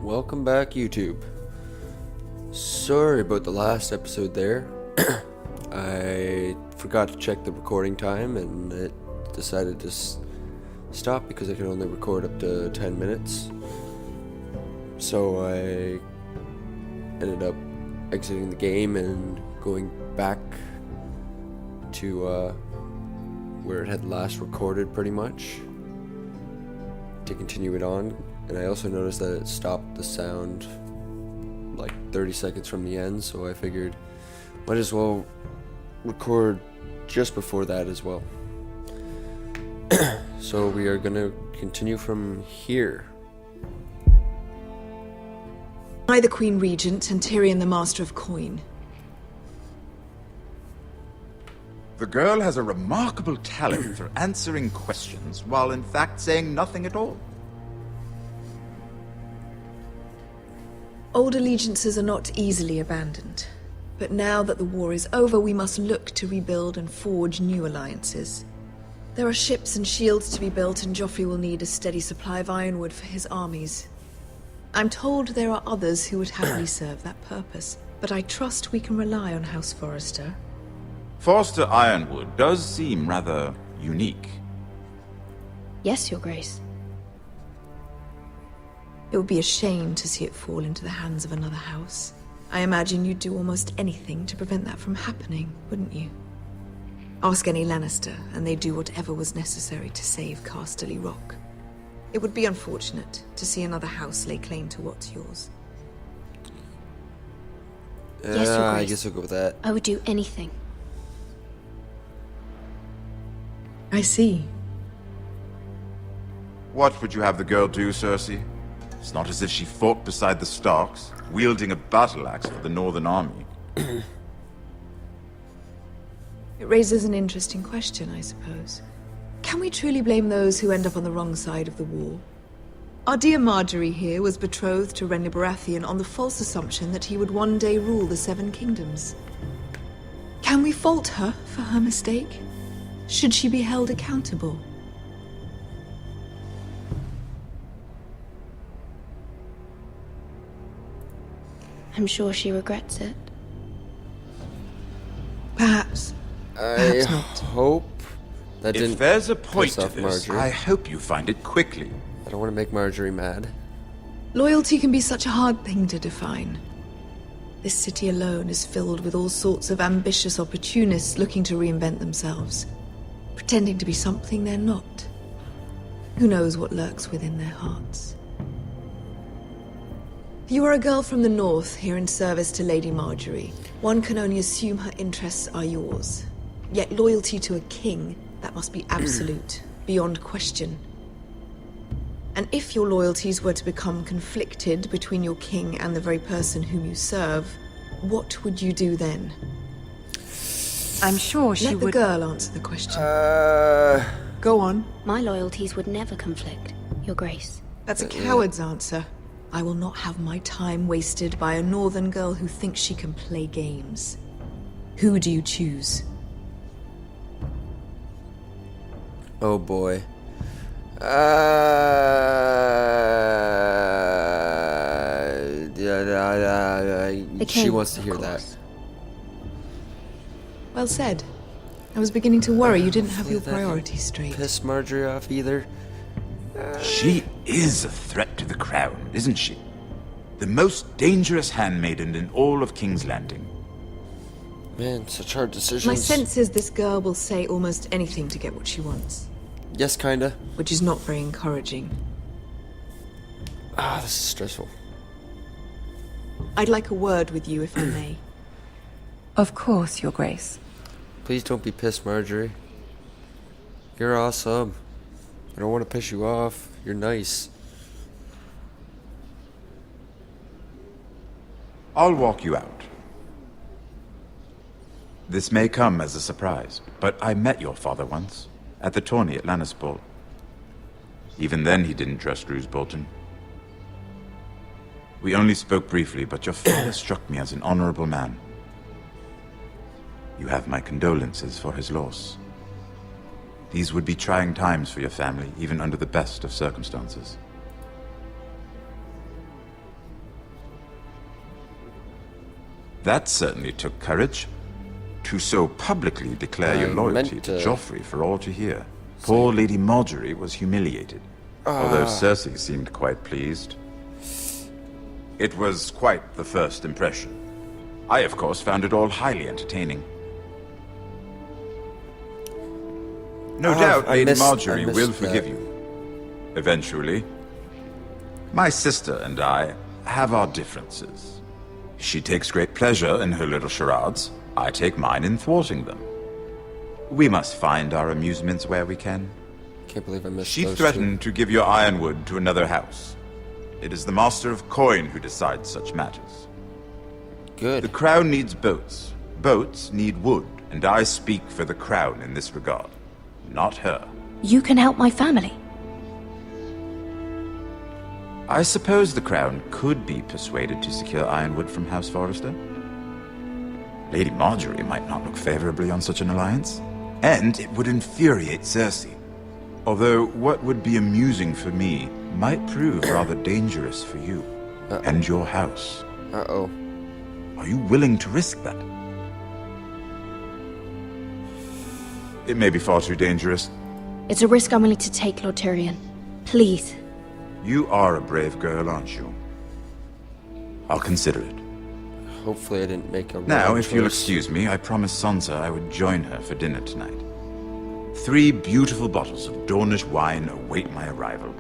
welcome back, YouTube. Sorry about the last episode there. I forgot to check the recording time and it decided to stop because I can only record up to 10 minutes. So I ended up exiting the game and going back to where it had last recorded pretty much to continue it on. And I also noticed that it stopped the sound like 30 seconds from the end, so I figured might as well record just before that as well. So we are gonna continue from here. I, the Queen Regent, and Tyrion, the Master of Coin. The girl has a remarkable talent for answering questions while in fact saying nothing at all. Old allegiances are not easily abandoned. But now that the war is over, we must look to rebuild and forge new alliances. There are ships and shields to be built, and Joffrey will need a steady supply of ironwood for his armies. I'm told there are others who would happily serve that purpose, but I trust we can rely on House Forrester. Forster Ironwood does seem rather unique. Yes, Your Grace. It would be a shame to see it fall into the hands of another house. I imagine you'd do almost anything to prevent that from happening, wouldn't you? Ask any Lannister, and they'd do whatever was necessary to save Casterly Rock. It would be unfortunate to see another house lay claim to what's yours. Yes, Your I Grace. guess I'll go with that. I would do anything. I see. What would you have the girl do, Cersei? It's not as if she fought beside the Starks, wielding a battle axe for the Northern Army. It raises an interesting question, I suppose. Can we truly blame those who end up on the wrong side of the war? Our dear Marjorie here was betrothed to Renly Baratheon on the false assumption that he would one day rule the Seven Kingdoms. Can we fault her for her mistake? Should she be held accountable? I'm sure she regrets it. Perhaps. I Perhaps not. hope that didn't If there's a point piss to off this, Marjorie. I hope you find it quickly. I don't want to make Marjorie mad. Loyalty can be such a hard thing to define. This city alone is filled with all sorts of ambitious opportunists looking to reinvent themselves, pretending to be something they're not. Who knows what lurks within their hearts? You are a girl from the north, here in service to Lady Marjorie. One can only assume her interests are yours. Yet loyalty to a king, that must be absolute, beyond question. And if your loyalties were to become conflicted between your king and the very person whom you serve, what would you do then? I'm sure she Let the would. girl answer the question. Go on. My loyalties would never conflict, Your Grace. That's a coward's answer. I will not have my time wasted by a northern girl who thinks she can play games. Who do you choose? Oh boy. She king, wants to of hear course. that. Well said. I was beginning to worry you didn't have your Hopefully that priorities straight. Piss Marjorie off either. She is a threat to the crown, isn't she? The most dangerous handmaiden in all of King's Landing. Man, such hard decisions. My sense is this girl will say almost anything to get what she wants, Yes, kinda. which is not very encouraging. Ah, this is stressful. I'd like a word with you, if I may. Of course, Your Grace. Please don't be pissed, Marjorie. You're awesome. I don't want to piss you off. You're nice. I'll walk you out. This may come as a surprise, but I met your father once, at the tourney at Lannisport. Even then he didn't trust Roose Bolton. We only spoke briefly, but your father struck me as an honorable man. You have my condolences for his loss. These would be trying times for your family, even under the best of circumstances. That certainly took courage. To so publicly declare your I loyalty meant to to Joffrey for all to hear. Poor Lady Marjorie was humiliated, although Cersei seemed quite pleased. It was quite the first impression. I, of course, found it all highly entertaining. No doubt Lady Marjorie will forgive you. Eventually. My sister and I have our differences. She takes great pleasure in her little charades. I take mine in thwarting them. We must find our amusements where we can. Can't believe I missed She those threatened to give your ironwood to another house. It is the Master of Coin who decides such matters. two. Good. The crown needs boats. Boats need wood, and I speak for the crown in this regard. Not her. You can help my family. I suppose the crown could be persuaded to secure ironwood from House Forrester. Lady Marjorie might not look favorably on such an alliance, and it would infuriate Cersei. Although what would be amusing for me might prove rather dangerous for you and your house. Uh-oh. Are you willing to risk that? It may be far too dangerous. It's a risk I'm willing to take, Lord Tyrion. Please. You are a brave girl, aren't you? I'll consider it. Hopefully I didn't make a Now, wrong if you'll choice. excuse me, I promised Sansa I would join her for dinner tonight. 3 beautiful bottles of Dornish wine await my arrival.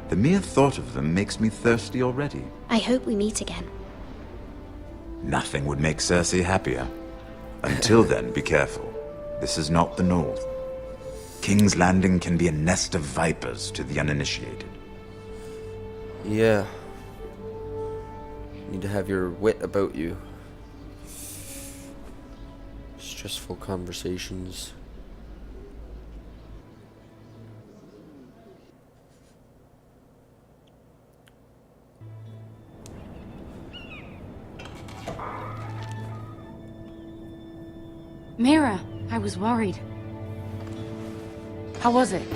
The mere thought of them makes me thirsty already. I hope we meet again. Nothing would make Cersei happier. Until then, be careful. This is not the North. King's Landing can be a nest of vipers to the uninitiated. Yeah. Need to have your wit about you. Stressful conversations. Mira, I was worried. How was it?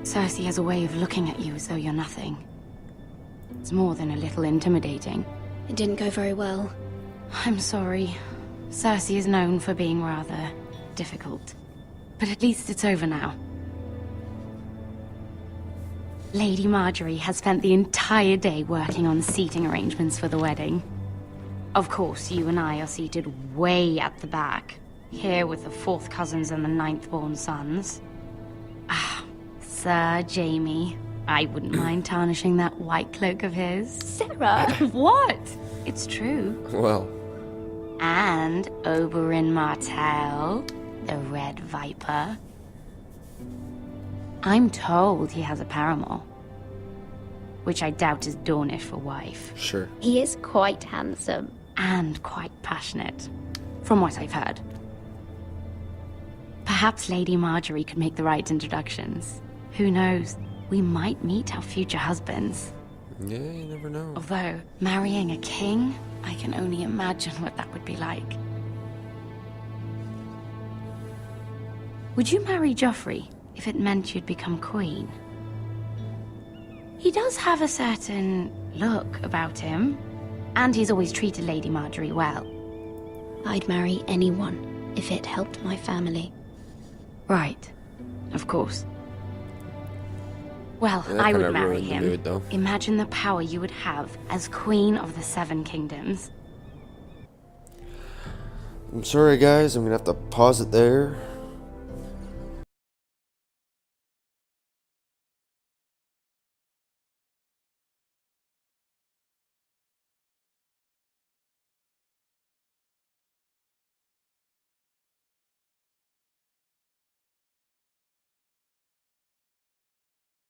Cersei has a way of looking at you as though you're nothing. It's more than a little intimidating. It didn't go very well. I'm sorry. Cersei is known for being rather difficult. But at least it's over now. Lady Marjorie has spent the entire day working on seating arrangements for the wedding. Of course, you and I are seated way at the back, here with the 4th cousins and the 9th-born sons. Ah, Sir Jaime. I wouldn't mind tarnishing that white cloak of his. Sarah! What? It's true. Well, And Oberyn Martell, the Red Viper. I'm told he has a paramour, which I doubt is Dornish for wife, sure. He is quite handsome. and quite passionate, from what I've heard. Perhaps Lady Marjorie could make the right introductions. Who knows? We might meet our future husbands. Yeah, you never know. Although, marrying a king, I can only imagine what that would be like. Would you marry Joffrey if it meant you'd become queen? He does have a certain look about him, and he's always treated Lady Marjorie well. I'd marry anyone if it helped my family. Right, of course. Well, Yeah, that I would kinda marry ruined the him. mood, though. Imagine the power you would have as Queen of the 7 Kingdoms. I'm sorry, guys. I'm gonna have to pause it there.